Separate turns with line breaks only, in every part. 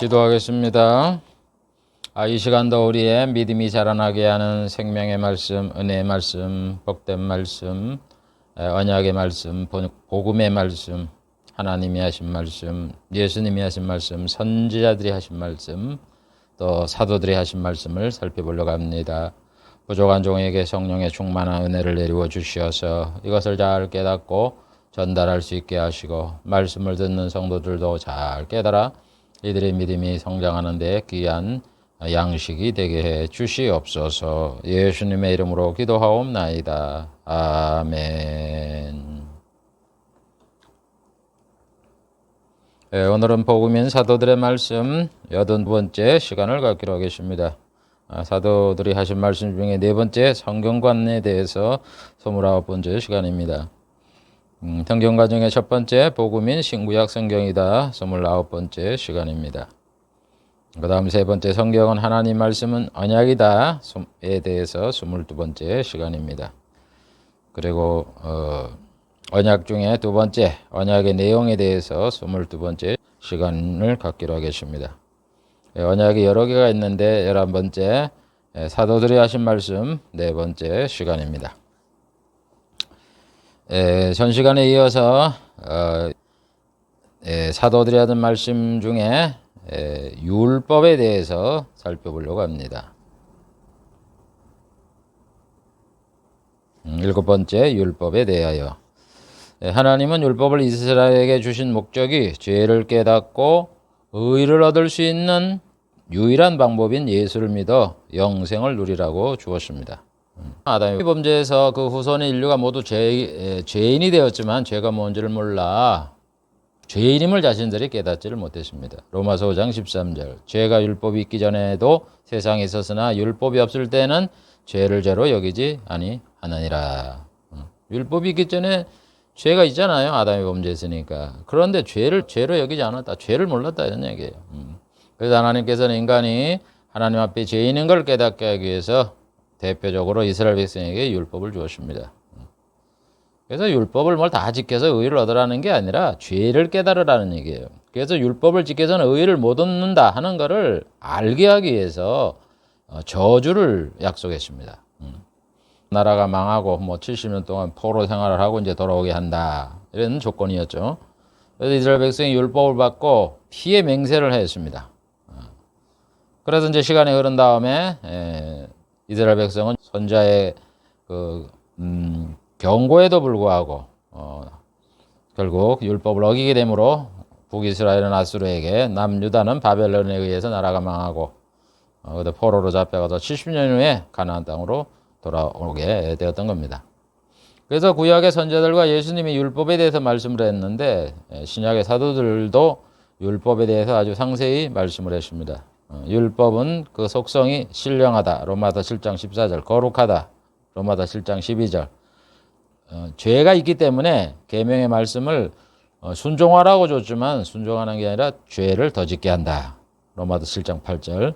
기도하겠습니다. 이 시간도 우리의 믿음이 자라나게 하는 생명의 말씀, 은혜의 말씀, 복된 말씀, 언약의 말씀, 복음의 말씀, 하나님이 하신 말씀, 예수님이 하신 말씀, 선지자들이 하신 말씀, 또 사도들이 하신 말씀을 살펴보려고 합니다. 부족한 종에게 성령의 충만한 은혜를 내리워 주시어서 이것을 잘 깨닫고 전달할 수 있게 하시고, 말씀을 듣는 성도들도 잘 깨달아 이들의 믿음이 성장하는 데 귀한 양식이 되게 해 주시옵소서. 예수님의 이름으로 기도하옵나이다. 아멘. 오늘은 복음인 사도들의 말씀 82번째 시간을 갖기로 하겠습니다. 사도들이 하신 말씀 중에 네 번째 성경관에 대해서 29번째 시간입니다. 성경과정의 첫 번째 복음인 신구약 성경이다. 29번째 시간입니다. 그 다음 세 번째 성경은 하나님 말씀은 언약이다. 에 대해서 22번째 시간입니다. 그리고 언약 중에 두 번째 언약의 내용에 대해서 22번째 시간을 갖기로 하겠습니다. 언약이 여러 개가 있는데 11번째 사도들이 하신 말씀 네 번째 시간입니다. 전 시간에 이어서 사도들이 하던 말씀 중에 율법에 대해서 살펴보려고 합니다. 일곱 번째 율법에 대하여. 하나님은 율법을 이스라엘에게 주신 목적이 죄를 깨닫고 의를 얻을 수 있는 유일한 방법인 예수를 믿어 영생을 누리라고 주었습니다. 아담의 범죄에서 그 후손의 인류가 모두 죄인이 되었지만 죄가 뭔지를 몰라 죄인임을 자신들이 깨닫지를 못했습니다. 로마서 5장 13절. 죄가 율법이 있기 전에도 세상에 있었으나 율법이 없을 때는 죄를 죄로 여기지 아니하느니라. 율법이 있기 전에 죄가 있잖아요. 아담의 범죄했으니까. 그런데 죄를 죄로 여기지 않았다. 죄를 몰랐다 이런 얘기예요. 그래서 하나님께서는 인간이 하나님 앞에 죄인인 걸 깨닫게 하기 위해서 대표적으로 이스라엘 백성에게 율법을 주었습니다. 그래서 율법을 뭘 다 지켜서 의를 얻으라는 게 아니라 죄를 깨달으라는 얘기예요. 그래서 율법을 지켜서는 의를 못 얻는다 하는 것을 알게 하기 위해서 저주를 약속했습니다. 나라가 망하고 70년 동안 포로 생활을 하고 이제 돌아오게 한다. 이런 조건이었죠. 그래서 이스라엘 백성이 율법을 받고 피해 맹세를 했습니다. 그래서 이제 시간이 흐른 다음에 이스라엘 백성은 선자의 경고에도 불구하고 결국 율법을 어기게 되므로 북이스라엘은 아수르에게, 남유다는 바벨론에 의해서 나라가 망하고 포로로 잡혀가서 70년 후에 가나안 땅으로 돌아오게 되었던 겁니다. 그래서 구약의 선지자들과 예수님이 율법에 대해서 말씀을 했는데 신약의 사도들도 율법에 대해서 아주 상세히 말씀을 했습니다. 율법은 그 속성이 신령하다. 로마서 7장 14절. 거룩하다. 로마서 7장 12절. 죄가 있기 때문에 계명의 말씀을 순종하라고 줬지만 순종하는 게 아니라 죄를 더 짓게 한다. 로마서 7장 8절.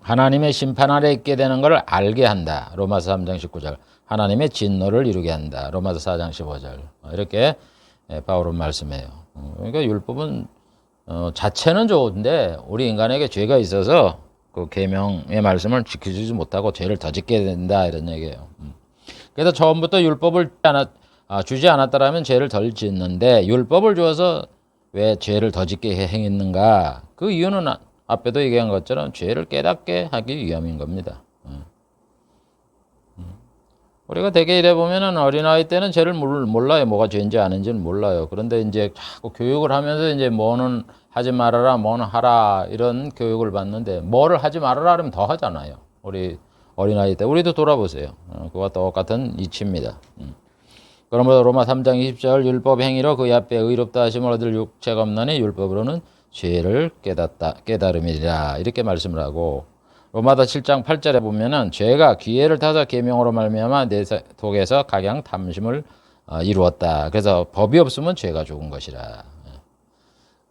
하나님의 심판 아래 있게 되는 것을 알게 한다. 로마서 3장 19절. 하나님의 진노를 이루게 한다. 로마서 4장 15절. 이렇게 바울은 말씀해요. 그러니까 율법은 자체는 좋은데 우리 인간에게 죄가 있어서 그 계명의 말씀을 지켜주지 못하고 죄를 더 짓게 된다 이런 얘기예요. 그래서 처음부터 율법을 주지 않았더라면 죄를 덜 짓는데 율법을 주어서 왜 죄를 더 짓게 행했는가? 그 이유는 앞에도 얘기한 것처럼 죄를 깨닫게 하기 위함인 겁니다. 우리가 대개 이래 보면은 어린아이 때는 죄를 몰라요. 뭐가 죄인지 아는지는 몰라요. 그런데 이제 자꾸 교육을 하면서 이제 뭐는 하지 말아라, 뭐는 하라 이런 교육을 받는데 뭐를 하지 말아라 하면 더 하잖아요. 우리 어린아이 때 우리도 돌아보세요. 그와 똑같은 이치입니다. 그러므로 로마 3장 20절 율법 행위로 그의 앞에 의롭다 하심을 얻을 육체가 없나니 율법으로는 죄를 깨달음이라 이렇게 말씀을 하고, 로마서 7장 8절에 보면은 죄가 기회를 타서 계명으로 말미암아 내 속에서 각양 탐심을 이루었다. 그래서 법이 없으면 죄가 죽은 것이라.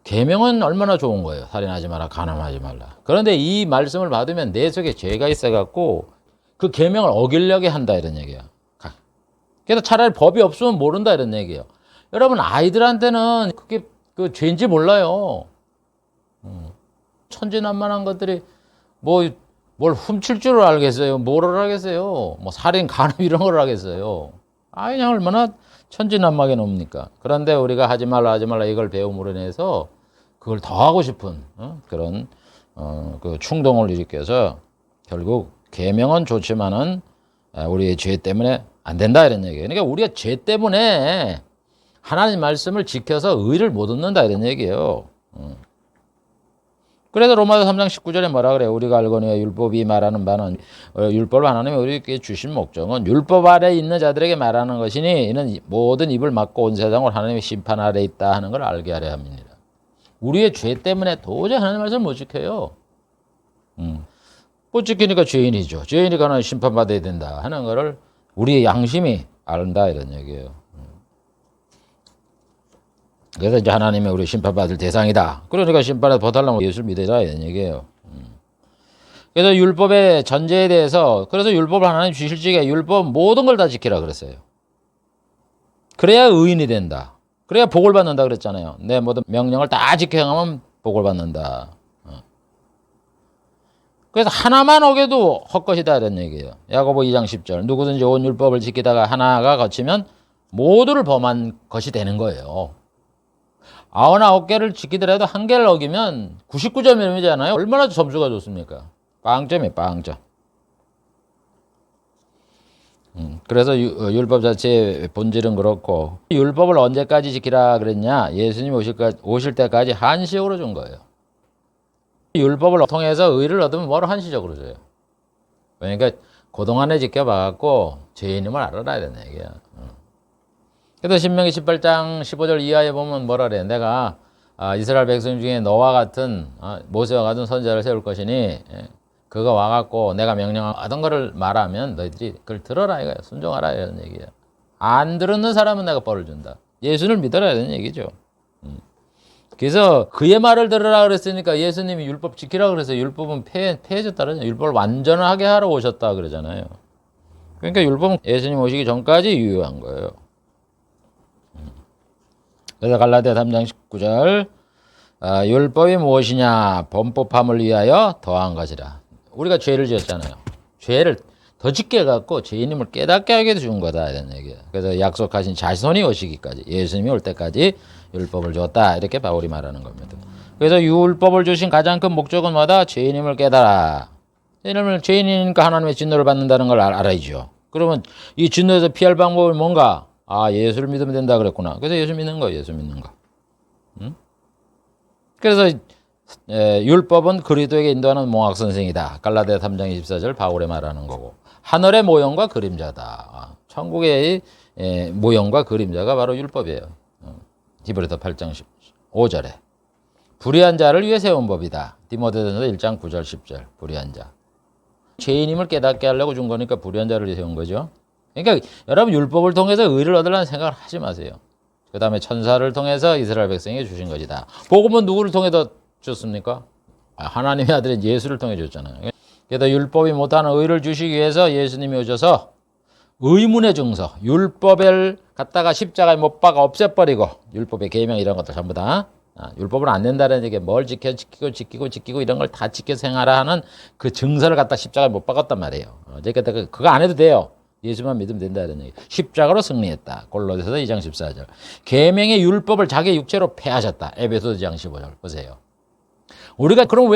계명은 얼마나 좋은 거예요. 살인하지 마라, 간음하지 말라. 그런데 이 말씀을 받으면 내 속에 죄가 있어갖고 그 계명을 어기려게 한다 이런 얘기야. 그래서 차라리 법이 없으면 모른다 이런 얘기예요. 여러분 아이들한테는 그게 그 죄인지 몰라요. 천진난만한 것들이 뭐 뭘 훔칠 줄을 알겠어요? 뭐를 하겠어요? 뭐 살인, 간음 이런 걸 하겠어요? 그냥 얼마나 천진난만하게 놉니까? 그런데 우리가 하지 말라 이걸 배움으로 인해서 그걸 더 하고 싶은 그런 그 충동을 일으켜서 결국 계명은 좋지만은 우리의 죄 때문에 안 된다 이런 얘기예요. 그러니까 우리가 죄 때문에 하나님 말씀을 지켜서 의를 못 얻는다 이런 얘기예요. 그래서 로마서 3장 19절에 뭐라 그래요? 우리가 알거니와 율법이 말하는 바는 율법을 하나님이 우리에게 주신 목적은 율법 아래 있는 자들에게 말하는 것이니 이는 모든 입을 막고 온 세상을 하나님의 심판 아래 있다 하는 걸 알게 하려 합니다. 우리의 죄 때문에 도저히 하나님 말씀을 못 지켜요. 못 지키니까 죄인이죠. 죄인이니까 하나님 심판받아야 된다 하는 거를 우리의 양심이 안다 이런 얘기예요. 그래서 이제 하나님이 우리 심판받을 대상이다. 그러니까 심판에 벗어나려면 예수를 믿으라 이런 얘기예요. 그래서 율법의 전제에 대해서 그래서 율법을 하나님 주실 적에 율법 모든 걸 다 지키라 그랬어요. 그래야 의인이 된다. 그래야 복을 받는다 그랬잖아요. 내 모든 명령을 다 지켜 행하면 복을 받는다. 그래서 하나만 어겨도 헛것이다 이런 얘기예요. 야고보 2장 10절 누구든지 온 율법을 지키다가 하나가 거치면 모두를 범한 것이 되는 거예요. 99개를 지키더라도 한 개를 어기면 99점이잖아요. 얼마나 점수가 좋습니까? 빵점이에요. 빵점. 그래서 율법 자체의 본질은 그렇고 율법을 언제까지 지키라 그랬냐? 예수님 오실 때까지 한시적으로 준 거예요. 율법을 통해서 의를 얻으면 뭐로 한시적으로 줘요? 그러니까 그동안에 지켜봐갖고 죄인임을 알아라 이런 얘기야. 그래서 신명기 18장 15절 이하에 보면 뭐라 그래? 내가 이스라엘 백성 중에 너와 같은 모세와 같은 선지자를 세울 것이니 그거 와갖고 내가 명령하던 거를 말하면 너희들이 그걸 들어라 이거야. 순종하라 이런 얘기야. 안 들었는 사람은 내가 벌을 준다. 예수를 믿어라 이런 얘기죠. 그래서 그의 말을 들으라 그랬으니까 예수님이 율법 지키라 그래서 율법은 폐해졌다 그러잖아요. 율법을 완전하게 하러 오셨다 그러잖아요. 그러니까 율법은 예수님 오시기 전까지 유효한 거예요. 그래서 갈라디아 3장 19절 율법이 무엇이냐? 범법함을 위하여 더한 것이라. 우리가 죄를 지었잖아요. 죄를 더 짓게 해갖고 죄인임을 깨닫게 하게 준 거다 이런 얘기예요. 그래서 약속하신 자손이 오시기까지 예수님이 올 때까지 율법을 줬다 이렇게 바울이 말하는 겁니다. 그래서 율법을 주신 가장 큰 목적은 뭐다? 죄인임을 깨달아. 죄인이니까 하나님의 진노를 받는다는 걸 알아야죠. 그러면 이 진노에서 피할 방법은 뭔가? 예수를 믿으면 된다 그랬구나. 그래서 예수 믿는 거, 예수 믿는 거. 그래서 율법은 그리스도에게 인도하는 몽학 선생이다. 갈라디아 3장 24절 바울의 말하는 거고. 하늘의 모형과 그림자다. 천국의 모형과 그림자가 바로 율법이에요. 히브리서 8장 5절에. 불의한 자를 위해 세운 법이다. 디모데전서 1장 9절 10절. 불의한 자. 죄인임을 깨닫게 하려고 준 거니까 불의한 자를 위해 세운 거죠. 그러니까 여러분 율법을 통해서 의를 얻으려는 생각을 하지 마세요. 그 다음에 천사를 통해서 이스라엘 백성에게 주신 것이다. 복음은 누구를 통해서 줬습니까? 하나님의 아들인 예수를 통해 줬잖아요. 그래서 율법이 못하는 의를 주시기 위해서 예수님이 오셔서 의문의 증서, 율법을 갖다가 십자가에 못 박아 없애버리고 율법의 계명 이런 것들 전부 다 율법은 안 된다는 얘기 뭘 지키고 이런 걸 다 지켜 생활하라 하는 그 증서를 갖다 십자가에 못 박았단 말이에요. 그러니까 그거 안 해도 돼요. 예수만 믿으면 된다는 얘기. 십자가로 승리했다. 골로새서 2장 14절. 계명의 율법을 자기 육체로 폐하셨다. 에베소 2장 15절. 보세요. 우리가 그럼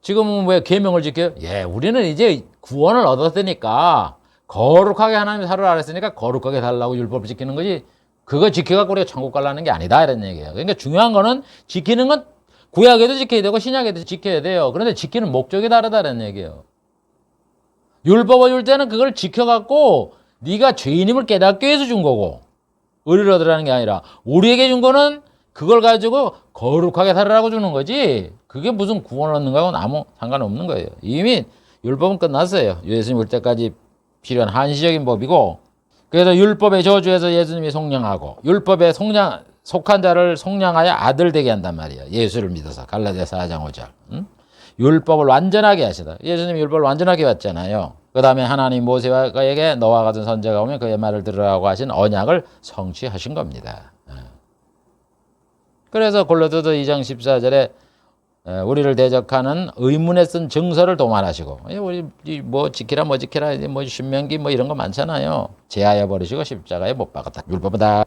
지금은 왜 계명을 지켜요? 우리는 이제 구원을 얻었으니까 거룩하게 하나님의 살을 알았으니까 거룩하게 살라고 율법을 지키는 거지. 그거 지켜갖고 우리가 천국 가려는 게 아니다 이런 얘기예요. 그러니까 중요한 거는 지키는 건 구약에도 지켜야 되고 신약에도 지켜야 돼요. 그런데 지키는 목적이 다르다는 얘기예요. 율법을 줄 때는 그걸 지켜갖고 네가 죄인임을 깨닫게 해서 준 거고 의를 얻으라는 게 아니라 우리에게 준 거는 그걸 가지고 거룩하게 살으라고 주는 거지. 그게 무슨 구원을 얻는 거하고는 아무 상관없는 거예요. 이미 율법은 끝났어요. 예수님 올 때까지 필요한 한시적인 법이고 그래서 율법의 저주에서 예수님이 속량하고 율법에 속한 자를 속량하여 아들 되게 한단 말이에요. 예수를 믿어서 갈라디아 4장 5절. 율법을 완전하게 하시다. 예수님이 율법을 완전하게 왔잖아요. 그 다음에 하나님 모세에게 너와 같은 선지자가 오면 그의 말을 들으라고 하신 언약을 성취하신 겁니다. 그래서 골로새서 2장 14절에 우리를 대적하는 의문에 쓴 증서를 도말하시고, 우리 뭐 지키라 뭐 신명기 뭐 이런 거 많잖아요. 제하여 버리시고 십자가에 못 박았다. 율법은 다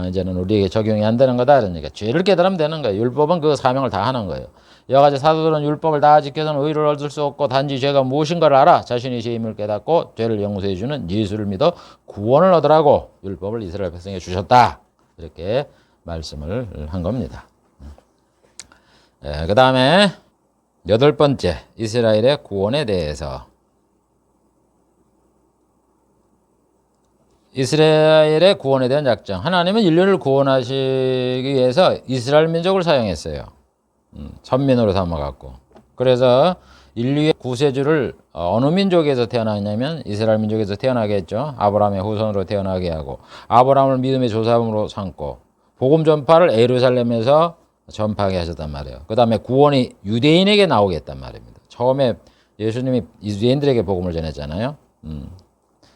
이제는 우리에게 적용이 안 되는 거다. 그러니까 죄를 깨달으면 되는 거예요. 율법은 그 사명을 다 하는 거예요. 여러 가지 사도들은 율법을 다 지켜서는 의를 얻을 수 없고 단지 죄가 무엇인가를 알아 자신이 죄임을 깨닫고 죄를 용서해 주는 예수를 믿어 구원을 얻으라고 율법을 이스라엘 백성에게 주셨다. 이렇게 말씀을 한 겁니다. 그 다음에 8번째, 이스라엘의 구원에 대해서. 이스라엘의 구원에 대한 작정. 하나님은 인류를 구원하시기 위해서 이스라엘 민족을 사용했어요. 선민으로 삼아갖고. 그래서 인류의 구세주를 어느 민족에서 태어나냐면 이스라엘 민족에서 태어나게 했죠. 아브라함의 후손으로 태어나게 하고, 아브라함을 믿음의 조상으로 삼고, 복음 전파를 예루살렘에서 전파하게 하셨단 말이에요. 그 다음에 구원이 유대인에게 나오게 했단 말입니다. 처음에 예수님이 유대인들에게 복음을 전했잖아요.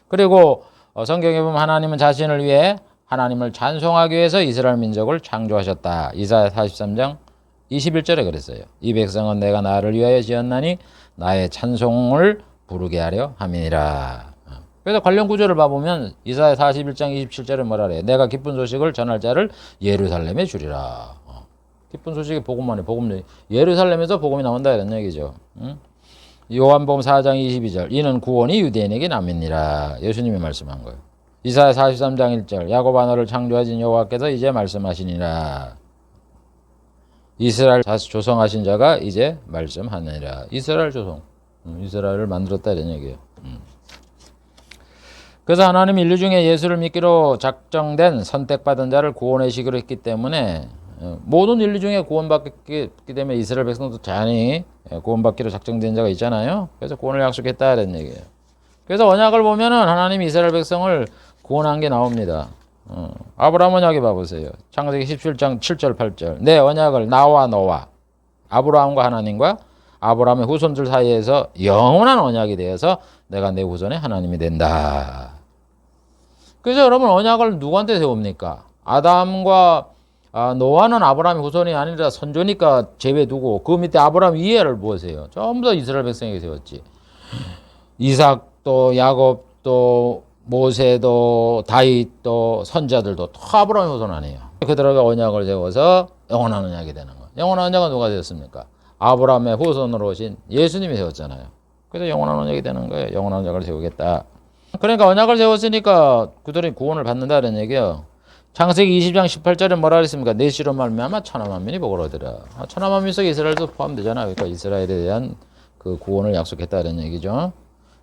그리고 성경에 보면 하나님은 자신을 위해 하나님을 찬송하기 위해서 이스라엘 민족을 창조하셨다. 이사야 43장 21절에 그랬어요. 이 백성은 내가 나를 위하여 지었나니 나의 찬송을 부르게 하려 함이니라. 그래서 관련 구절을 봐보면 이사야 41장 27절에 뭐라 그래요? 내가 기쁜 소식을 전할 자를 예루살렘에 주리라. 기쁜 소식이 복음만에 복음, 예루살렘에서 복음이 나온다 이런 얘기죠. 요한복음 4장 22절 이는 구원이 유대인에게 남이니라. 예수님이 말씀한 거예요. 이사야 43장 1절 야곱아 너를 창조하신 여호와께서 이제 말씀하시니라. 이스라엘 조성하신 자가 이제 말씀하느니라. 이스라엘 조성, 이스라엘을 만들었다 이런 얘기예요. 그래서 하나님 인류 중에 예수를 믿기로 작정된 선택받은 자를 구원의 시기로 했기 때문에 모든 인류 중에 구원받기 때문에 이스라엘 백성도 자연히 구원받기로 작정된 자가 있잖아요. 그래서 구원을 약속했다 이런 얘기예요. 그래서 언약을 보면은 하나님이 이스라엘 백성을 구원한 게 나옵니다. 아브라함 언약에 봐보세요. 창세기 17장 7절 8절 내 언약을 나와 너와 아브라함과 하나님과 아브라함의 후손들 사이에서 영원한 언약이 되어서 내가 내 후손의 하나님이 된다. 그래서 여러분 언약을 누구한테 세웁니까? 아담과 노아는 아브라함의 후손이 아니라 선조니까 제외두고 그 밑에 아브라함 위에를 보세요. 전부 다 이스라엘 백성에게 세웠지. 이삭도 야곱도 모세도 다윗도 선자들도 다 아브라함의 후손 아니에요. 그들에게 언약을 세워서 영원한 언약이 되는 거예요. 영원한 언약은 누가 되었습니까? 아브라함의 후손으로 오신 예수님이 세웠잖아요. 그래서 영원한 언약이 되는 거예요. 영원한 언약을 세우겠다. 그러니까 언약을 세웠으니까 그들이 구원을 받는다는 얘기예요. 창세기 20장 18절에 뭐라 그랬습니까? 내 씨로 말미암아 천하 만민이 복을 얻으라. 천하 만민 속에 이스라엘도 포함되잖아요. 그러니까 이스라엘에 대한 그 구원을 약속했다는 얘기죠.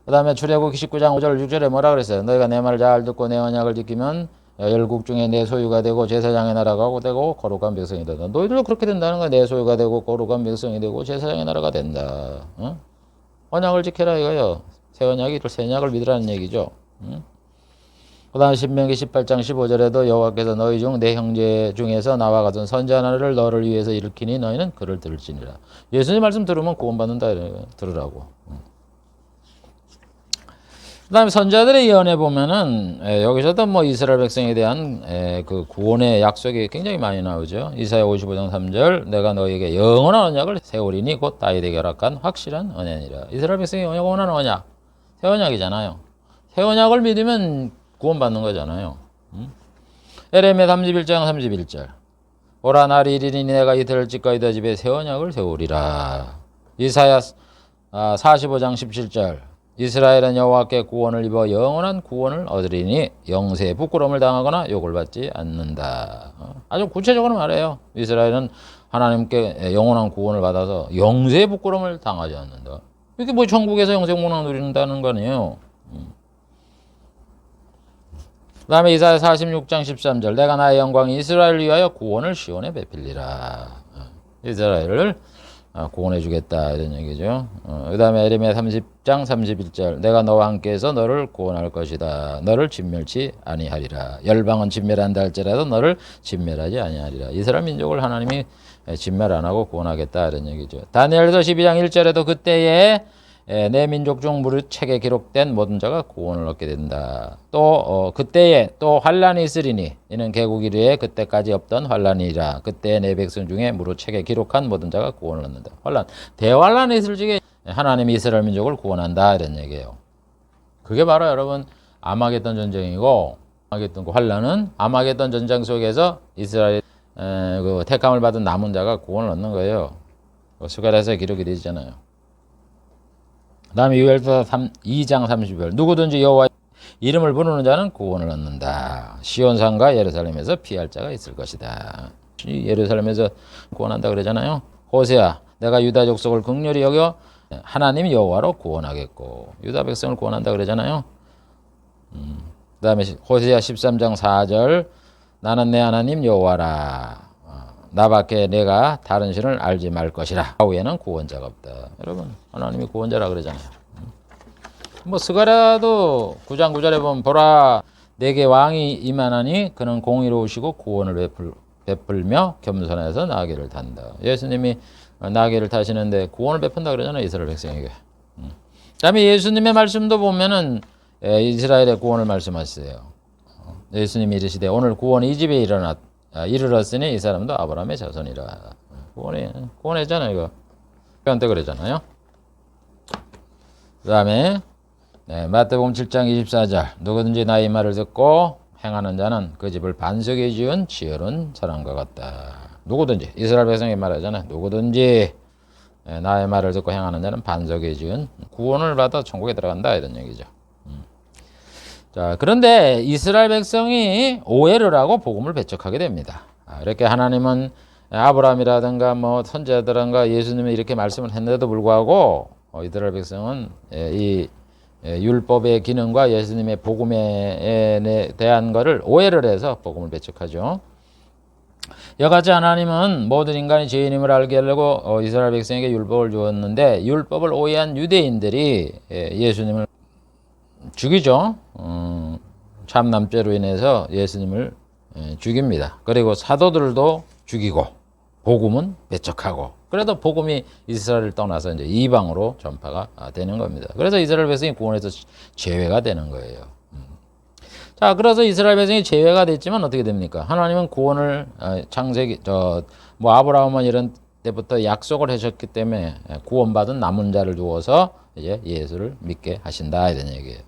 그 다음에 출애굽 19장 5절 6절에 뭐라 그랬어요? 너희가 내 말을 잘 듣고 내 언약을 지키면 열국 중에 내 소유가 되고 제사장의 나라가 되고 거룩한 백성이 된다. 너희들도 그렇게 된다는 거야. 내 소유가 되고 거룩한 백성이 되고 제사장의 나라가 된다. 언약을 지켜라 이거요. 새 언약이 새 언약을 믿으라는 얘기죠. 그 다음에 신명기 18장 15절에도 여호와께서 너희 중 내 형제 중에서 나와 같은 선자 하나를 너를 위해서 일으키니 너희는 그를 들을지니라. 예수님 말씀 들으면 구원받는다 들으라고. 그 다음에 선자들의 예언에 보면은 여기서도 뭐 이스라엘 백성에 대한 그 구원의 약속이 굉장히 많이 나오죠. 이사야 55장 3절 내가 너희에게 영원한 언약을 세우리니 곧 다윗에게 허락한 확실한 언약이라. 이스라엘 백성이 영원한 언약, 새 언약이잖아요. 새 언약을 믿으면 구원받는 거잖아요. 에레미야 31장 31절 오라 날이 이르니 내가 이들을 찢고 너 집에 새 언약을 세우리라. 이사야 45장 17절 이스라엘은 여호와께 구원을 입어 영원한 구원을 얻으리니 영세에 부끄러움을 당하거나 욕을 받지 않는다. 아주 구체적으로 말해요. 이스라엘은 하나님께 영원한 구원을 받아서 영세에 부끄러움을 당하지 않는다. 이게 뭐 천국에서 영생 문화 누린다는 거 아니에요. 그 다음에 이사야 46장 13절 내가 나의 영광이 이스라엘을 위하여 구원을 시온에 베필리라. 이스라엘을 구원해 주겠다 이런 얘기죠. 그 다음에 에레미야 30장 31절 내가 너와 함께해서 너를 구원할 것이다. 너를 진멸치 아니하리라. 열방은 진멸한다 할지라도 너를 진멸하지 아니하리라. 이스라엘 민족을 하나님이 진멸 안 하고 구원하겠다 이런 얘기죠. 다니엘서 12장 1절에도 그때에 내 민족 중 무릇 책에 기록된 모든 자가 구원을 얻게 된다. 또 그때에 또 환란이 있으리니 이는 개국 이르에 그때까지 없던 환란이라. 그때 내 백성 중에 무릇 책에 기록한 모든 자가 구원을 얻는다. 환란, 대환란이 있을 적에 하나님이 이스라엘 민족을 구원한다 이런 얘기예요. 그게 바로 여러분 아마겟돈 전쟁이고, 아마겟돈 그 환란은 아마겟돈 전쟁 속에서 이스라엘 그 택함을 받은 남은 자가 구원을 얻는 거예요. 스가랴서에 기록이 되잖아요. 다음에 요엘서 2장 30절 누구든지 여호와 이름을 부르는 자는 구원을 얻는다. 시온산과 예루살렘에서 피할 자가 있을 것이다. 예루살렘에서 구원한다 그러잖아요. 호세아 내가 유다 족속을 긍휼히 여겨 하나님 여호와로 구원하겠고, 유다 백성을 구원한다 그러잖아요. 그 다음에 호세아 13장 4절 나는 내 하나님 여호와라. 나밖에 내가 다른 신을 알지 말 것이라. 후에는 구원자가 없다. 여러분 하나님이 구원자라 그러잖아요. 뭐 스가랴도 9장 9절에 보면 보라 내게 왕이 임하나니 그는 공의로우시고 구원을 베풀며 겸손해서 나귀를 탄다. 예수님이 나귀를 타시는데 구원을 베푼다 그러잖아요. 이스라엘 백성에게. 그다음에 예수님의 말씀도 보면은 이스라엘의 구원을 말씀하세요. 예수님이 이르시되 오늘 구원이 이 집에 이르렀으니 이 사람도 아브라함의 자손이라. 구원했잖아요. 이거 그때 그러잖아요. 그 다음에 마태복음 7장 24절 누구든지 나의 말을 듣고 행하는 자는 그 집을 반석에 지은 지혜로운 사람과 같다. 누구든지 이스라엘 백성이 말하잖아요. 누구든지 나의 말을 듣고 행하는 자는 반석에 지은 구원을 받아 천국에 들어간다 이런 얘기죠. 자, 그런데 이스라엘 백성이 오해를 하고 복음을 배척하게 됩니다. 이렇게 하나님은 아브라함이라든가 뭐 선지자들과 예수님이 이렇게 말씀을 했는데도 불구하고 이스라엘 백성은 이 율법의 기능과 예수님의 복음에 대한 것을 오해를 해서 복음을 배척하죠. 여같이 하나님은 모든 인간이 죄인임을 알게 하려고 이스라엘 백성에게 율법을 주었는데 율법을 오해한 유대인들이 예수님을 죽이죠. 참남죄로 인해서 예수님을 죽입니다. 그리고 사도들도 죽이고 복음은 배척하고, 그래도 복음이 이스라엘을 떠나서 이제 이방으로 전파가 되는 겁니다. 그래서 이스라엘 백성이 구원에서 제외가 되는 거예요. 자, 그래서 이스라엘 백성이 제외가 됐지만 어떻게 됩니까? 하나님은 구원을 창세기 뭐 아브라함은 이런 때부터 약속을 하셨기 때문에 구원받은 남은 자를 두어서 이제 예수를 믿게 하신다 이런 얘기예요.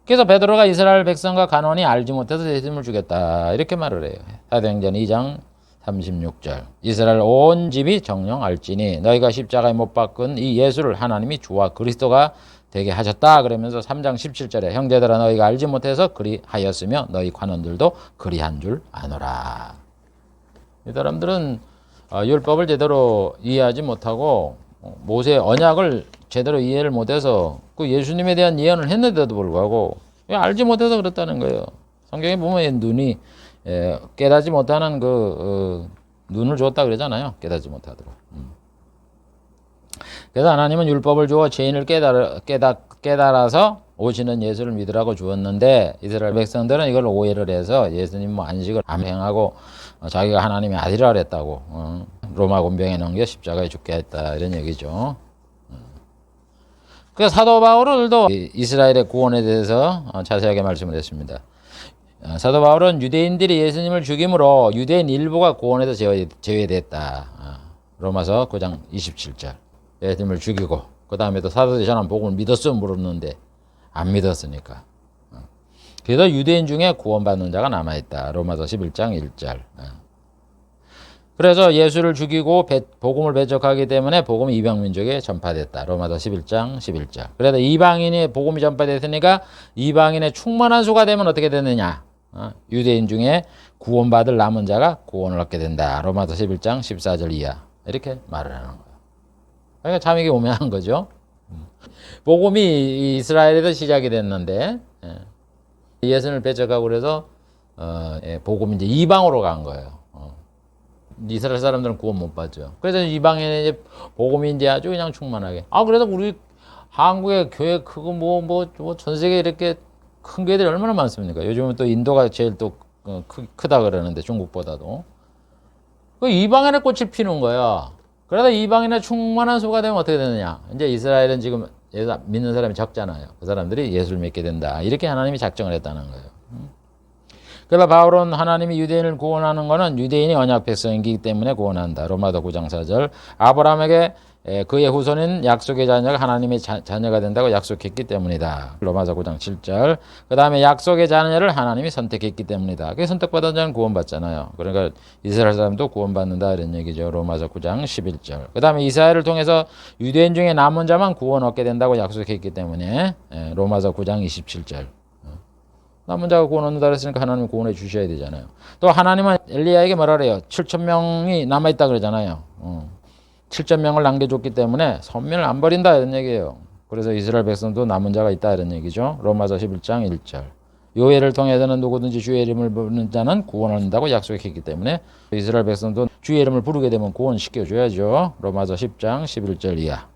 그래서 베드로가 이스라엘 백성과 간원이 알지 못해서 예수님을 주겠다 이렇게 말을 해요. 사도행전 2장 36절 이스라엘 온 집이 정령 알지니 너희가 십자가에 못 박은 이 예수를 하나님이 주와 그리스도가 되게 하셨다 그러면서 3장 17절에 형제들아 너희가 알지 못해서 그리하였으며 너희 관원들도 그리한 줄 아노라. 이 사람들은 율법을 제대로 이해하지 못하고 모세의 언약을 제대로 이해를 못해서 그 예수님에 대한 예언을 했는데도 불구하고 알지 못해서 그렇다는 거예요. 성경에 보면 눈이 깨닫지 못하는 눈을 줬다 그러잖아요. 깨닫지 못하도록. 그래서 하나님은 율법을 주어 죄인을 깨달아서 오시는 예수를 믿으라고 주었는데 이스라엘 백성들은 이걸 오해를 해서 예수님 뭐 안식을 안 행하고 자기가 하나님의 아들이라 그랬다고 로마 군병에 넘겨 십자가에 죽게 했다 이런 얘기죠. 그래서 사도 바울도 이스라엘의 구원에 대해서 자세하게 말씀을 했습니다. 사도 바울은 유대인들이 예수님을 죽임으로 유대인 일부가 구원에서 제외됐다. 로마서 9장 27절 예수님을 죽이고 그 다음에도 사도들이 전한 복음을 믿었으면 물었는데 안 믿었으니까. 그래서 유대인 중에 구원받는 자가 남아있다. 로마서 11장 1절. 그래서 예수를 죽이고 복음을 배척하기 때문에 복음이 이방민족에 전파됐다. 로마서 11장 11절. 그래서 이방인의 복음이 전파됐으니까 이방인의 충만한 수가 되면 어떻게 되느냐. 유대인 중에 구원받을 남은 자가 구원을 얻게 된다. 로마서 11장 14절 이하. 이렇게 말을 하는 거예요. 그러니까 참 이게 오묘한 거죠. 복음이 이스라엘에서 시작이 됐는데 예수를 배척하고 그래서 복음이 이제 이방으로 간 거예요. 이스라엘 사람들은 구원 못 받죠. 그래서 이방인의 이제 복음이 이제 아주 그냥 충만하게. 그래서 우리 한국의 교회 크고 전 세계에 이렇게 큰 교회들이 얼마나 많습니까? 요즘은 또 인도가 제일 또 크다 그러는데 중국보다도. 그 이방인의 꽃이 피는 거야. 그러다 이방인의 충만한 수가 되면 어떻게 되느냐. 이제 이스라엘은 지금 믿는 사람이 적잖아요. 그 사람들이 예수를 믿게 된다. 이렇게 하나님이 작정을 했다는 거예요. 그래서 바울은 하나님이 유대인을 구원하는 것은 유대인이 언약 백성이기 때문에 구원한다. 로마서 9장 4절. 아브라함에게 그의 후손인 약속의 자녀가 하나님의 자녀가 된다고 약속했기 때문이다. 로마서 9장 7절. 그 다음에 약속의 자녀를 하나님이 선택했기 때문이다. 그게 선택받은 자는 구원받잖아요. 그러니까 이스라엘 사람도 구원받는다 이런 얘기죠. 로마서 9장 11절. 그 다음에 이스라엘을 통해서 유대인 중에 남은 자만 구원 얻게 된다고 약속했기 때문에 로마서 9장 27절. 남은 자가 구원 얻는다 그랬으니까 하나님이 구원해 주셔야 되잖아요. 또 하나님은 엘리야에게 뭐라 그래요? 7천 명이 남아있다 그러잖아요. 7천 명을 남겨줬기 때문에 선민을 안 버린다 이런 얘기예요. 그래서 이스라엘 백성도 남은 자가 있다 이런 얘기죠. 로마서 11장 1절. 요회를 통해서는 누구든지 주의 이름을 부르는 자는 구원을 얻는다고 약속했기 때문에 이스라엘 백성도 주의 이름을 부르게 되면 구원시켜줘야죠. 로마서 10장 11절 이하.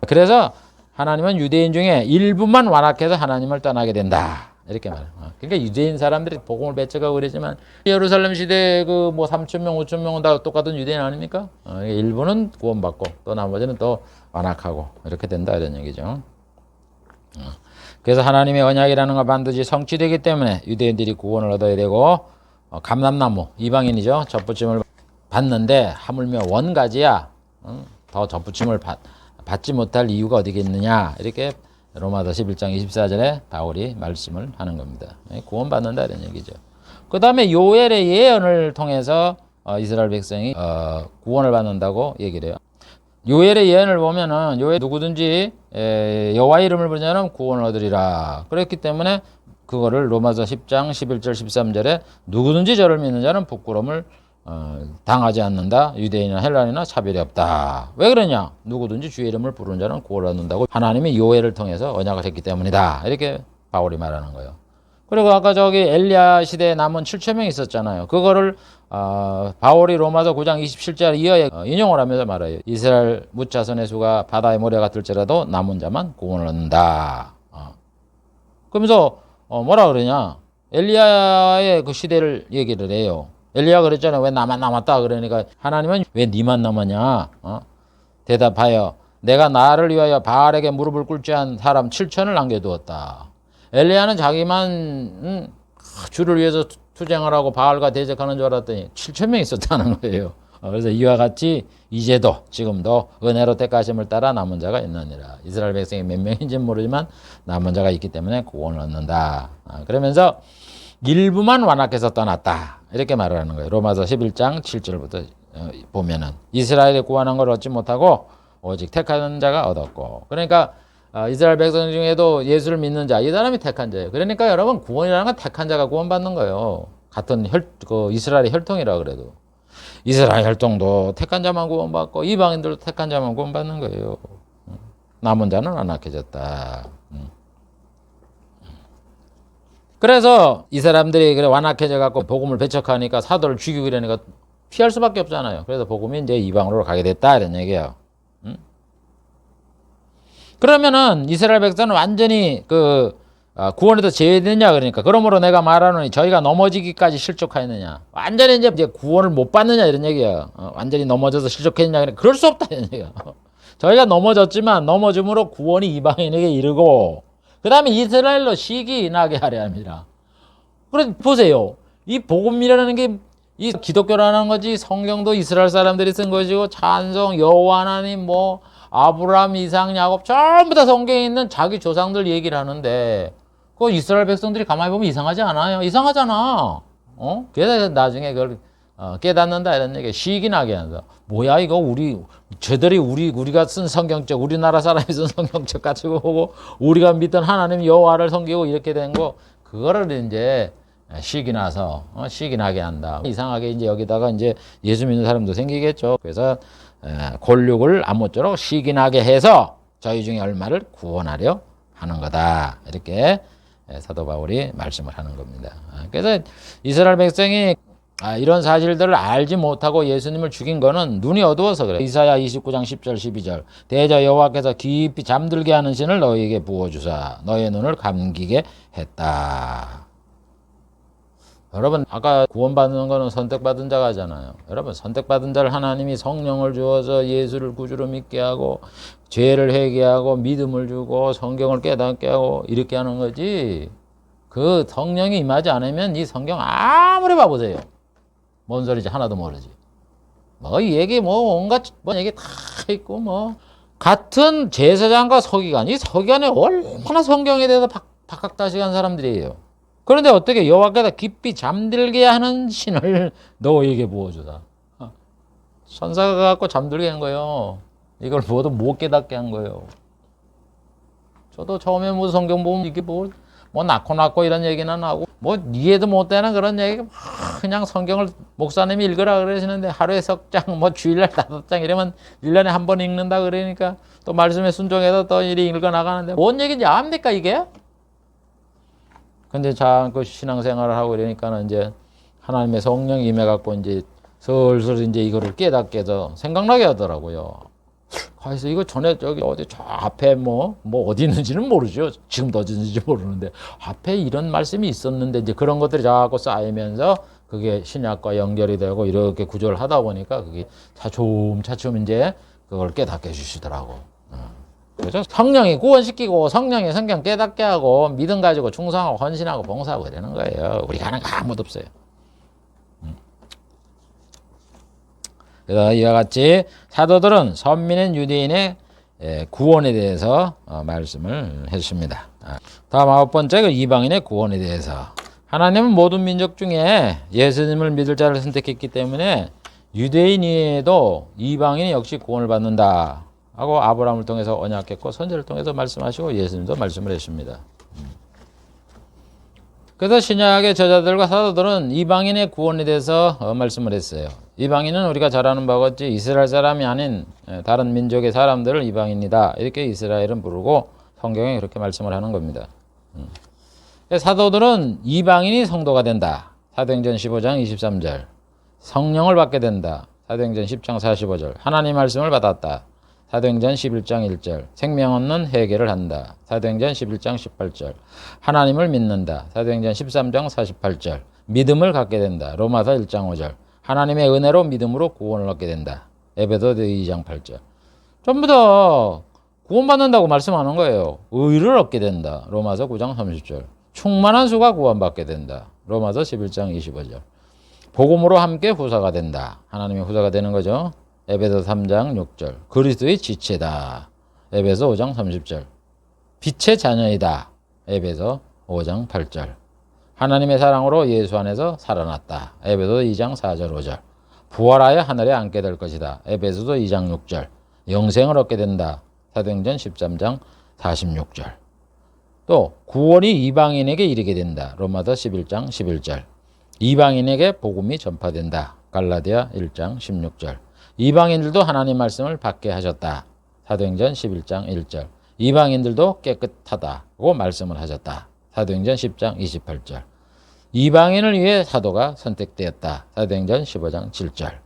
그래서 하나님은 유대인 중에 일부만 완악해서 하나님을 떠나게 된다. 이렇게 말해요. 그러니까 유대인 사람들이 복음을 배척하고 그러지만 예루살렘 시대에 그 뭐 3천 명, 5천 명은 다 똑같은 유대인 아닙니까? 일부는 구원받고 또 나머지는 또 완악하고 이렇게 된다 이런 얘기죠. 그래서 하나님의 언약이라는 건 반드시 성취되기 때문에 유대인들이 구원을 얻어야 되고 감람나무 이방인이죠. 접붙임을 받는데 하물며 원가지야 더 접붙임을 받지 못할 이유가 어디겠느냐 이렇게 로마서 11장 24절에 바울이 말씀을 하는 겁니다. 구원받는다 이런 얘기죠. 그 다음에 요엘의 예언을 통해서 이스라엘 백성이 구원을 받는다고 얘기를 해요. 요엘의 예언을 보면은 요엘 누구든지 여호와 이름을 부르는 자는 구원을 얻으리라. 그랬기 때문에 그거를 로마서 10장 11절 13절에 누구든지 저를 믿는 자는 부끄러움을 당하지 않는다. 유대인이나 헬라인이나 차별이 없다. 왜 그러냐? 누구든지 주의 이름을 부르는 자는 구원을 얻는다고 하나님이 요엘을 통해서 언약을 했기 때문이다. 이렇게 바울이 말하는 거예요. 그리고 아까 저기 엘리야 시대에 남은 7천 명이 있었잖아요. 그거를 바울이 로마서 9장 27절 이하에 인용을 하면서 말해요. 이스라엘 뭇자손의 수가 바다의 모래 같을지라도 남은 자만 구원을 얻는다. 그러면서 뭐라 그러냐? 엘리야의 그 시대를 얘기를 해요. 엘리야가 그랬잖아요. 왜 나만 남았다 그러니까 하나님은 왜 니만 남았냐? 대답하여 내가 나를 위하여 바알에게 무릎을 꿇지 않은 사람 7천을 남겨두었다. 엘리야는 자기만 주를 위해서 투쟁을 하고 바알과 대적하는 줄 알았더니 7천 명이 있었다는 거예요. 그래서 이와 같이 이제도 지금도 은혜로 택하심을 따라 남은 자가 있느니라. 이스라엘 백성이 몇 명인지는 모르지만 남은 자가 있기 때문에 구원을 얻는다. 그러면서 일부만 완악해서 떠났다. 이렇게 말을 하는 거예요. 로마서 11장 7절부터 보면은 이스라엘이 구원한 걸 얻지 못하고 오직 택한 자가 얻었고. 그러니까 이스라엘 백성 중에도 예수를 믿는 자, 이 사람이 택한 자예요. 그러니까 여러분 구원이라는 건 택한 자가 구원받는 거예요. 같은 이스라엘의 혈통이라 그래도. 이스라엘 혈통도 택한 자만 구원받고 이방인들도 택한 자만 구원받는 거예요. 남은 자는 완악해졌다. 그래서 이 사람들이 그래 완악해져 갖고 복음을 배척하니까 사도를 죽이고 이러니까 피할 수밖에 없잖아요. 그래서 복음이 이제 이방으로 가게 됐다 이런 얘기예요. 그러면은 이스라엘 백성은 완전히 구원에도 제외되느냐 그러니까 그러므로 내가 말하노니 저희가 넘어지기까지 실족하였느냐 완전히 이제 구원을 못 받느냐 이런 얘기예요. 완전히 넘어져서 실족했느냐 그러니까 그럴 수 없다 이런 얘기예요. 저희가 넘어졌지만 넘어짐으로 구원이 이방인에게 이르고 그 다음에 이스라엘로 시기 나게 하려 합니다. 그래 보세요. 이 복음이라는 게 이 기독교라는 거지 성경도 이스라엘 사람들이 쓴 것이고 찬송 여호와 하나님 뭐 아브라함 이삭 야곱 전부 다 성경에 있는 자기 조상들 얘기를 하는데 그 이스라엘 백성들이 가만히 보면 이상하지 않아요? 이상하잖아. 그래서 나중에 그걸 깨닫는다 이런 얘기 시기 나게 한다. 뭐야 이거 저들이 우리가 쓴 성경책 우리나라 사람이 쓴 성경책 가지고 보고 우리가 믿던 하나님 여호와를 섬기고 이렇게 된 거 그거를 이제 시기 나서 시기 나게 한다. 이상하게 이제 여기다가 이제 예수 믿는 사람도 생기겠죠. 그래서 골육을 아무쪼록 시기 나게 해서 저희 중에 얼마를 구원하려 하는 거다. 이렇게 사도 바울이 말씀을 하는 겁니다. 그래서 이스라엘 백성이 이런 사실들을 알지 못하고 예수님을 죽인 거는 눈이 어두워서 그래. 이사야 29장 10절 12절 대저 여호와께서 깊이 잠들게 하는 신을 너희에게 부어주사 너희의 눈을 감기게 했다. 여러분 아까 구원받는 거는 선택받은 자가 하잖아요. 여러분 선택받은 자를 하나님이 성령을 주어서 예수를 구주로 믿게 하고 죄를 회개하고 믿음을 주고 성경을 깨닫게 하고 이렇게 하는 거지. 그 성령이 임하지 않으면 이 성경 아무리 봐보세요. 뭔 소리지 하나도 모르지. 뭐 이 얘기 뭐 온갖 뭐 얘기 다 있고 뭐 같은 제사장과 서기관이 서기관에 얼마나 성경에 대해서 박학다식한 사람들이에요. 그런데 어떻게 여호와께서 깊이 잠들게 하는 신을 너에게 부어주다. 천사가 갖고 잠들게 한 거예요. 이걸 모두 못 깨닫게 한 거예요. 저도 처음에 뭐 성경 보면 이게 뭐 낳고 이런 얘기는 하고 뭐 이해도 못되는 그런 얘기 그냥 성경을 목사님이 읽으라 그러시는데 하루에 석 장 뭐 주일날 5장 이러면 1년에 한 번 읽는다 그러니까 또 말씀에 순종해서 또 이리 읽어 나가는데 뭔 얘기인지 압니까 이게? 근데 자꾸 신앙생활을 하고 이러니까는 이제 하나님의 성령이 임해갖고 이제 슬슬 이제 이거를 깨닫게 해서 생각나게 하더라고요. 그래서 이거 전에 저기 어디 저 앞에 뭐 어디 있는지는 모르죠. 지금도 어디 있는지 모르는데 앞에 이런 말씀이 있었는데 이제 그런 것들이 자꾸 쌓이면서 그게 신약과 연결이 되고 이렇게 구조를 하다 보니까 그게 차츰 이제 그걸 깨닫게 해주시더라고. 그래서 성령이 구원시키고 성령이 성경 깨닫게 하고 믿음 가지고 충성하고 헌신하고 봉사하고 이러는 거예요. 우리가 하는 거 아무도 없어요. 그래서 이와 같이 사도들은 선민인 유대인의 구원에 대해서 말씀을 했습니다. 다음 9번째 그 이방인의 구원에 대해서 하나님은 모든 민족 중에 예수님을 믿을 자를 선택했기 때문에 유대인 이외에도 이방인이 역시 구원을 받는다 하고 아브라함을 통해서 언약했고 선지를 통해서 말씀하시고 예수님도 말씀을 했습니다. 그래서 신약의 저자들과 사도들은 이방인의 구원에 대해서 말씀을 했어요. 이방인은 우리가 잘 아는 바같이 이스라엘 사람이 아닌 다른 민족의 사람들을 이방인이다. 이렇게 이스라엘은 부르고 성경에 그렇게 말씀을 하는 겁니다. 사도들은 이방인이 성도가 된다. 사도행전 15장 23절. 성령을 받게 된다. 사도행전 10장 45절. 하나님 말씀을 받았다. 사도행전 11장 1절. 생명 얻는 회개를 한다. 사도행전 11장 18절. 하나님을 믿는다. 사도행전 13장 48절. 믿음을 갖게 된다. 로마서 1장 5절. 하나님의 은혜로 믿음으로 구원을 얻게 된다. 에베소 2장 8절. 전부 다 구원받는다고 말씀하는 거예요. 의를 얻게 된다. 로마서 9장 30절. 충만한 수가 구원받게 된다. 로마서 11장 25절. 복음으로 함께 후사가 된다. 하나님의 후사가 되는 거죠. 에베소 3장 6절. 그리스도의 지체다. 에베소 5장 30절. 빛의 자녀이다. 에베소 5장 8절. 하나님의 사랑으로 예수 안에서 살아났다. 에베소 2장 4절 5절. 부활하여 하늘에 앉게 될 것이다. 에베소서 2장 6절. 영생을 얻게 된다. 사도행전 13장 46절. 또 구원이 이방인에게 이르게 된다. 로마서 11장 11절. 이방인에게 복음이 전파된다. 갈라디아 1장 16절. 이방인들도 하나님 말씀을 받게 하셨다. 사도행전 11장 1절. 이방인들도 깨끗하다고 말씀을 하셨다. 사도행전 10장 28절. 이방인을 위해 사도가 선택되었다. 사도행전 15장 7절.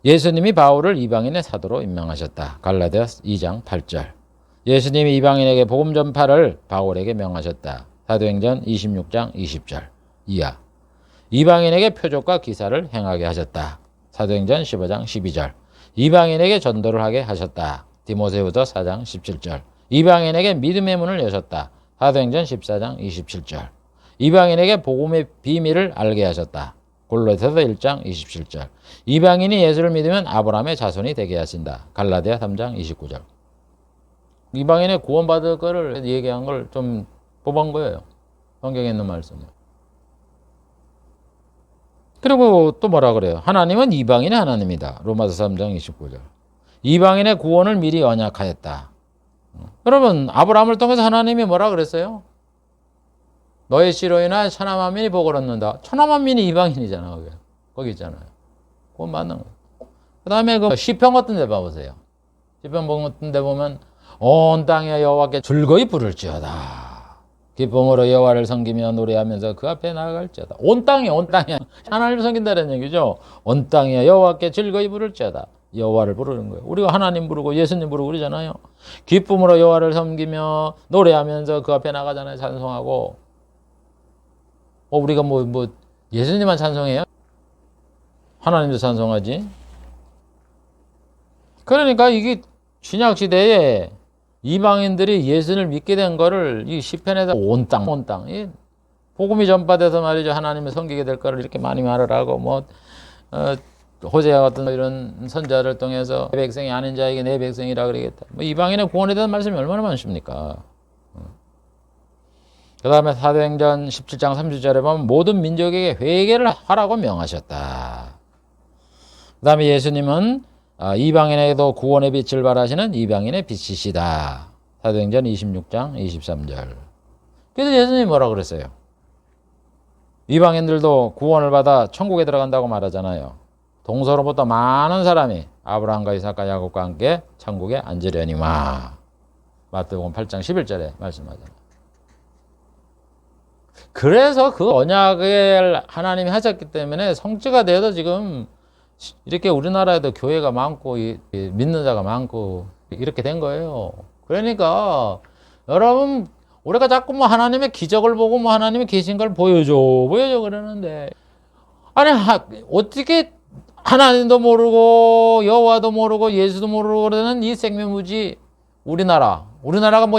예수님이 바울을 이방인의 사도로 임명하셨다. 갈라디아 2장 8절. 예수님이 이방인에게 복음 전파를 바울에게 명하셨다. 사도행전 26장 20절 이하. 이방인에게 표적과 기사를 행하게 하셨다. 사도행전 15장 12절. 이방인에게 전도를 하게 하셨다. 디모데후서 4장 17절. 이방인에게 믿음의 문을 여셨다. 사도행전 14장 27절. 이방인에게 복음의 비밀을 알게 하셨다. 골로새서 1장 27절. 이방인이 예수를 믿으면 아브라함의 자손이 되게 하신다. 갈라디아 3장 29절. 이방인의 구원받을 거를 얘기한 걸 좀 뽑은 거예요. 성경에 있는 말씀을. 그리고 또 뭐라 그래요? 하나님은 이방인의 하나님이다. 로마서 3장 29절. 이방인의 구원을 미리 언약하였다. 여러분 아브라함을 통해서 하나님이 뭐라 그랬어요? 너의 씨로 인하여 천하 만민이 복을 얻는다. 천하 만민이 이방인이잖아. 거기 있잖아요. 그건 맞는 거예요. 그 다음에 그 시편 같은 데 봐보세요. 시편 같은 데 보면 온 땅에 여호와께 즐거이 부를지어다. 기쁨으로 여호와를 섬기며 노래하면서 그 앞에 나아갈지어다. 온 땅에 하나님을 섬긴다는 얘기죠. 온 땅에 여호와께 즐거이 부를지어다. 여호와를 부르는 거예요. 우리가 하나님 부르고 예수님 부르고 그러잖아요. 기쁨으로 여호와를 섬기며 노래하면서 그 앞에 나가잖아요. 찬송하고. 우리가 예수님만 찬송해요? 하나님도 찬송하지. 그러니까 이게 신약 시대에 이방인들이 예수를 믿게 된 거를 이 시편에서 온 땅, 이 복음이 전파돼서 말이죠. 하나님을 섬기게 될 거를 이렇게 많이 말을 하고, 호세아 같은 이런 선자를 통해서 내 백성이 아닌 자에게 내 백성이라 그러겠다. 이방인의 구원에 대한 말씀이 얼마나 많습니까? 그 다음에 사도행전 17장 30절에 보면 모든 민족에게 회개를 하라고 명하셨다. 그 다음에 예수님은 이방인에게도 구원의 빛을 발하시는 이방인의 빛이시다. 사도행전 26장 23절. 그래서 예수님이 뭐라 그랬어요? 이방인들도 구원을 받아 천국에 들어간다고 말하잖아요. 동서로부터 많은 사람이 아브라함과 이삭과 야곱과 함께 천국에 앉으려니와. 마태복음 8장 11절에 말씀하잖아요. 그래서 그 언약을 하나님이 하셨기 때문에 성취가 되어도 지금 이렇게 우리나라에도 교회가 많고 믿는 자가 많고 이렇게 된 거예요. 그러니까 여러분, 우리가 자꾸 하나님의 기적을 보고 하나님이 계신 걸 보여줘 그러는데, 아니 어떻게 하나님도 모르고 여호와도 모르고 예수도 모르고 그러는 이 생명무지 우리나라가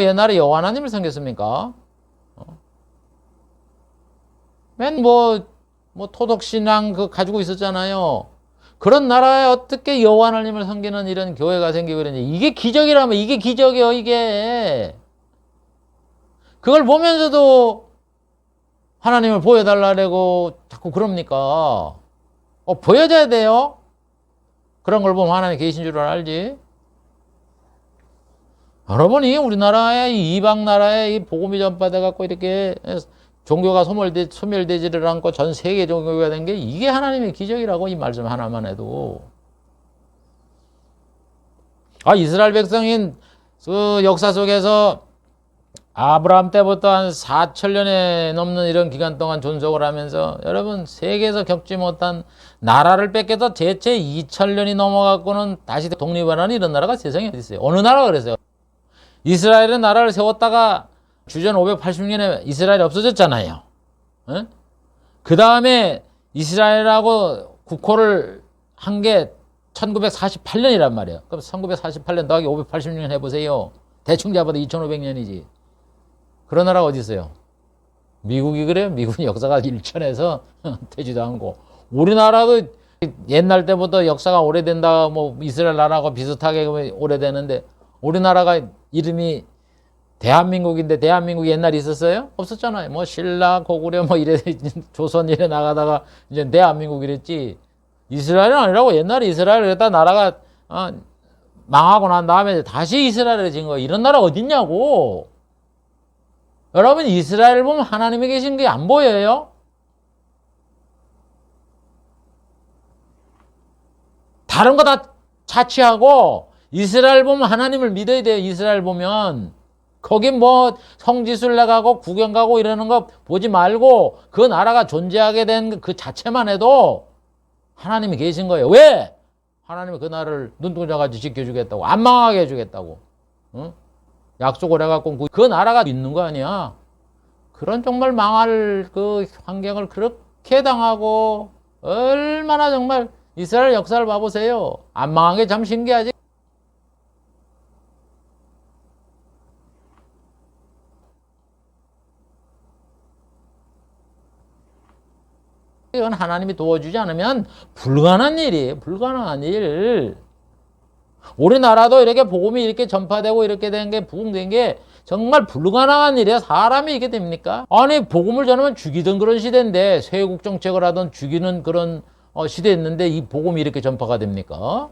옛날에 여호와 하나님을 섬겼습니까? 맨 토독신앙 가지고 있었잖아요. 그런 나라에 어떻게 여호와 하나님을 섬기는 이런 교회가 생기고 그러니, 이게 기적이라면 이게 기적이에요. 이게 그걸 보면서도 하나님을 보여달라고 자꾸 그럽니까? 보여줘야 돼요. 그런 걸 보면 하나님 계신 줄 알지. 여러분이 우리나라의 이방 나라에 이 복음이 전파돼 갖고 이렇게 종교가 소멸되지를 않고 전 세계 종교가 된 게 이게 하나님의 기적이라고, 이 말씀 하나만 해도. 이스라엘 백성인 그 역사 속에서 아브라함 때부터 한 4,000년에 넘는 이런 기간 동안 존속을 하면서 여러분 세계에서 겪지 못한 나라를 뺏겨서 대체 2,000년이 넘어갖고는 다시 독립하는 이런 나라가 세상에 어디 있어요? 어느 나라가 그랬어요? 이스라엘은 나라를 세웠다가 주전 580년에 이스라엘이 없어졌잖아요. 그 다음에 이스라엘하고 국호를 한 게 1948년이란 말이에요. 그럼 1948년 더하기 580년 해보세요. 대충 잡아도 2500년이지. 그런 나라가 어디 있어요? 미국이 그래요? 미국은 역사가 일천해서 되지도 않고. 우리나라도 옛날 때부터 역사가 오래된다, 이스라엘 나라하고 비슷하게 오래되는데, 우리나라가 이름이 대한민국인데 대한민국이 옛날에 있었어요? 없었잖아요. 신라, 고구려 이래 조선 이래 나가다가 이제 대한민국 이랬지. 이스라엘은 아니라고. 옛날에 이스라엘 그랬다 나라가 망하고 난 다음에 다시 이스라엘에 진 거. 이런 나라 어딨냐고. 여러분, 이스라엘 보면 하나님이 계신 게 안 보여요? 다른 거 다 차치하고 이스라엘 보면 하나님을 믿어야 돼요. 이스라엘 보면 거기 성지순례 나가고 구경 가고 이러는 거 보지 말고 그 나라가 존재하게 된 그 자체만 해도 하나님이 계신 거예요. 왜? 하나님이 그 나라를 눈동자같이 지켜주겠다고, 안 망하게 해주겠다고, 약속을 해갖고 그 나라가 있는 거 아니야. 그런 정말 망할 그 환경을 그렇게 당하고, 얼마나 정말 이스라엘 역사를 봐보세요. 안 망한 게 참 신기하지. 이건 하나님이 도와주지 않으면 불가능한 일이에요. 불가능한 일. 우리나라도 이렇게 복음이 이렇게 전파되고 이렇게 된 게, 부흥된 게 정말 불가능한 일이야. 사람이 이게 됩니까? 아니, 복음을 전하면 죽이던 그런 시대인데, 세국 정책을 하던 죽이는 그런 시대였는데 이 복음이 이렇게 전파가 됩니까?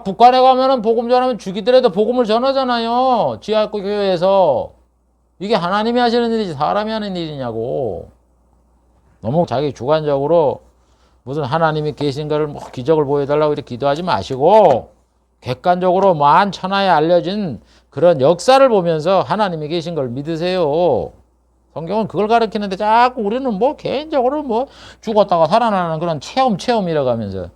북한에 가면은 복음 전하면 죽이더라도 복음을 전하잖아요. 지하학교 교회에서. 이게 하나님이 하시는 일이지 사람이 하는 일이냐고. 너무 자기 주관적으로 무슨 하나님이 계신 거를 기적을 보여달라고 이렇게 기도하지 마시고, 객관적으로 만천하에 알려진 그런 역사를 보면서 하나님이 계신 걸 믿으세요. 성경은 그걸 가르치는데 자꾸 우리는 개인적으로 죽었다가 살아나는 그런 체험이라고 하면서.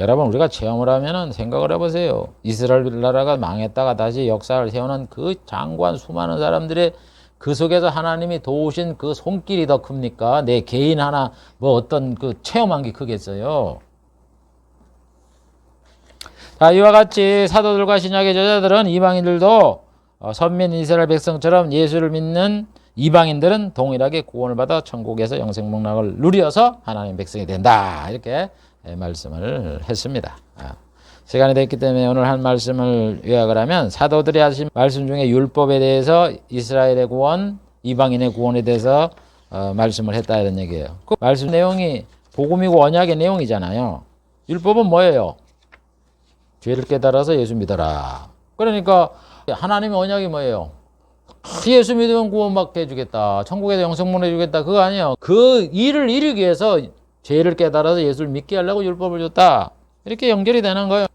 여러분 우리가 체험을 하면은 생각을 해보세요. 이스라엘 나라가 망했다가 다시 역사를 세우는 그 장관 수많은 사람들의 그 속에서 하나님이 도우신 그 손길이 더 큽니까? 내 개인 하나 뭐 어떤 그 체험한 게 크겠어요. 자, 이와 같이 사도들과 신약의 저자들은 이방인들도 선민 이스라엘 백성처럼 예수를 믿는 이방인들은 동일하게 구원을 받아 천국에서 영생 목락을 누려서 하나님 백성이 된다. 이렇게 말씀을 했습니다. 시간이 됐기 때문에 오늘 한 말씀을 요약을 하면 사도들이 하신 말씀 중에 율법에 대해서 이스라엘의 구원, 이방인의 구원에 대해서 말씀을 했다 이런 얘기예요. 그 말씀 내용이 복음이고 언약의 내용이잖아요. 율법은 뭐예요? 죄를 깨달아서 예수 믿어라. 그러니까 하나님의 언약이 뭐예요? 예수 믿으면 구원받게 해주겠다. 천국에서 영생 보내주겠다. 그거 아니에요. 그 일을 이루기 위해서 죄를 깨달아서 예수를 믿게 하려고 율법을 줬다. 이렇게 연결이 되는 거예요.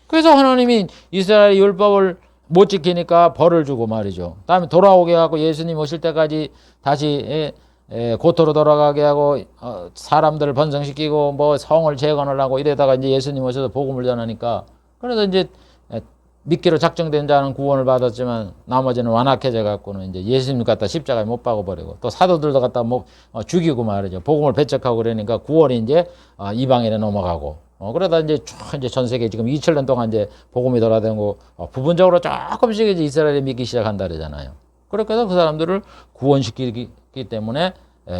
그래서 하나님이 이스라엘 율법을 못 지키니까 벌을 주고 말이죠. 다음에 돌아오게 하고 예수님 오실 때까지 다시 고토로 돌아가게 하고 사람들을 번성시키고 뭐 성을 재건을 하고 이래다가 이제 예수님 오셔서 복음을 전하니까 그래서 이제 믿기로 작정된 자는 구원을 받았지만 나머지는 완악해져 갖고는 이제 예수님 갖다 십자가에 못 박아버리고 또 사도들도 갖다 죽이고 말이죠. 복음을 배척하고 그러니까 구원이 이제 이방인에 넘어가고 그러다 이제 이제 전 세계 지금 2000년 동안 이제 복음이 돌아다니고 부분적으로 조금씩 이제 이스라엘이 믿기 시작한다 그러잖아요. 그렇게 해서 그 사람들을 구원시키기 때문에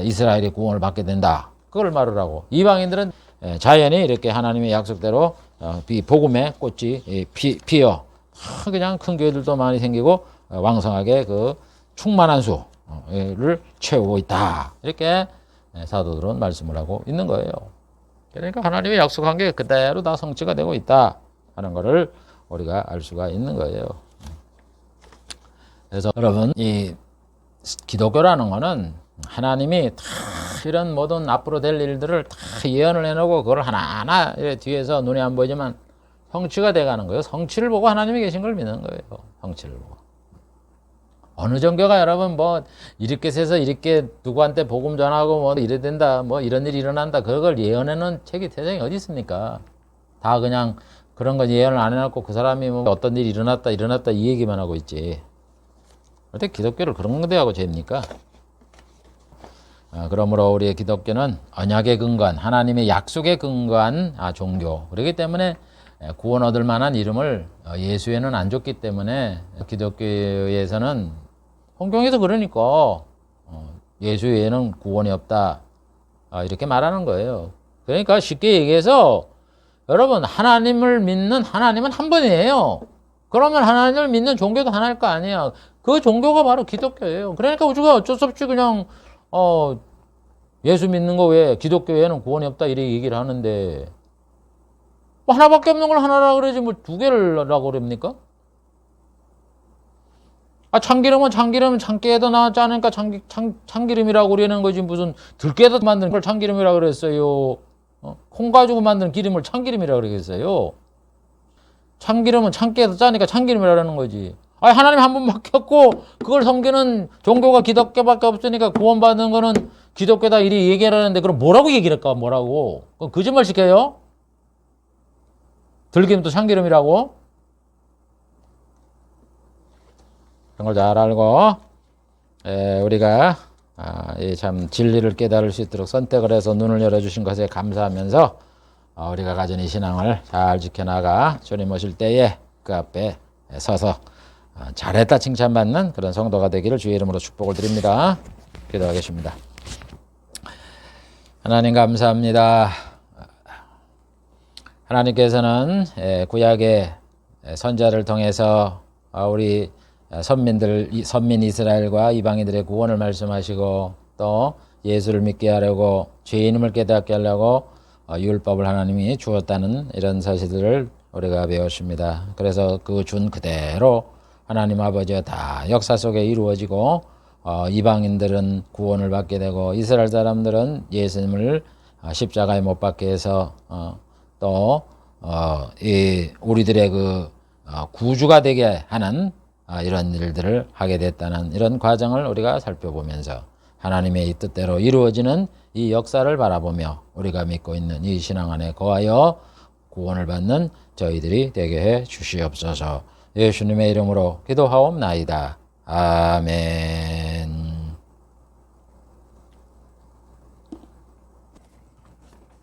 이스라엘이 구원을 받게 된다. 그걸 말을 하고 이방인들은 자연히 이렇게 하나님의 약속대로 복음의 꽃이 피어 그냥 큰 교회들도 많이 생기고 왕성하게 그 충만한 수를 채우고 있다. 이렇게 사도들은 말씀을 하고 있는 거예요. 그러니까 하나님의 약속한 게 그대로 다 성취가 되고 있다 하는 것을 우리가 알 수가 있는 거예요. 그래서 여러분 이 기독교라는 거는 하나님이 다 이런 모든 앞으로 될 일들을 다 예언을 해놓고 그걸 하나하나 뒤에서 눈에 안 보이지만 성취가 돼가는 거예요. 성취를 보고 하나님이 계신 걸 믿는 거예요. 성취를 보고. 어느 종교가 여러분 뭐 이렇게 세서 이렇게 누구한테 복음 전하고 뭐 이래 된다 뭐 이런 일이 일어난다 그걸 예언해놓은 책이 세상에 어디 있습니까? 다 그냥 그런 거 예언을 안 해놓고 그 사람이 뭐 어떤 일이 일어났다 이 얘기만 하고 있지. 어떻게 기독교를 그런 데하고 죄입니까? 그러므로 우리의 기독교는 언약에 근거한 하나님의 약속에 근거한 종교. 그렇기 때문에 구원 얻을 만한 이름을 예수에는 안 줬기 때문에 기독교에서는 성경에서 그러니까 예수 외에는 구원이 없다 이렇게 말하는 거예요. 그러니까 쉽게 얘기해서 여러분 하나님을 믿는 하나님은 한 분이에요. 그러면 하나님을 믿는 종교도 하나일 거 아니에요. 그 종교가 바로 기독교예요. 그러니까 우리가 어쩔 수 없이 그냥 예수 믿는 거 왜 기독교에는 구원이 없다 이렇게 얘기를 하는데 뭐 하나밖에 없는 걸 하나라 그러지 뭐 두 개를 라고 그럽니까? 참기름은 참깨에도 나왔지 않으니까 참기름이라고 그러는 거지 무슨 들깨에서 만든 걸 참기름이라고 그랬어요. 콩 가지고 만든 기름을 참기름이라고 그러겠어요. 참기름은 참깨에서 짜니까 참기름이라고 그러는 거지. 하나님 한 분밖에 없고 그걸 섬기는 종교가 기독교밖에 없으니까 구원받는 거는 기독교다 이리 얘기를 하는데 그럼 뭐라고 얘기를 할까? 뭐라고? 그럼 거짓말 시켜요? 들기름도 참기름이라고? 그런 걸 잘 알고 우리가 참 진리를 깨달을 수 있도록 선택을 해서 눈을 열어주신 것에 감사하면서 우리가 가진 이 신앙을 잘 지켜나가 주님 오실 때에 그 앞에 서서 잘했다 칭찬받는 그런 성도가 되기를 주의 이름으로 축복을 드립니다. 기도하겠습니다. 하나님 감사합니다. 하나님께서는 구약의 선자를 통해서 우리 선민 이스라엘과 이방인들의 구원을 말씀하시고 또 예수를 믿게 하려고 죄인임을 깨닫게 하려고 율법을 하나님이 주었다는 이런 사실들을 우리가 배웠습니다. 그래서 그 준 그대로 하나님 아버지가 다 역사 속에 이루어지고 이방인들은 구원을 받게 되고 이스라엘 사람들은 예수님을 십자가에 못 박게 해서 또 우리들의 그 구주가 되게 하는 이런 일들을 하게 됐다는 이런 과정을 우리가 살펴보면서 하나님의 이 뜻대로 이루어지는 이 역사를 바라보며 우리가 믿고 있는 이 신앙 안에 거하여 구원을 받는 저희들이 되게 해 주시옵소서. 예수님의 이름으로 기도하옵나이다. 아멘.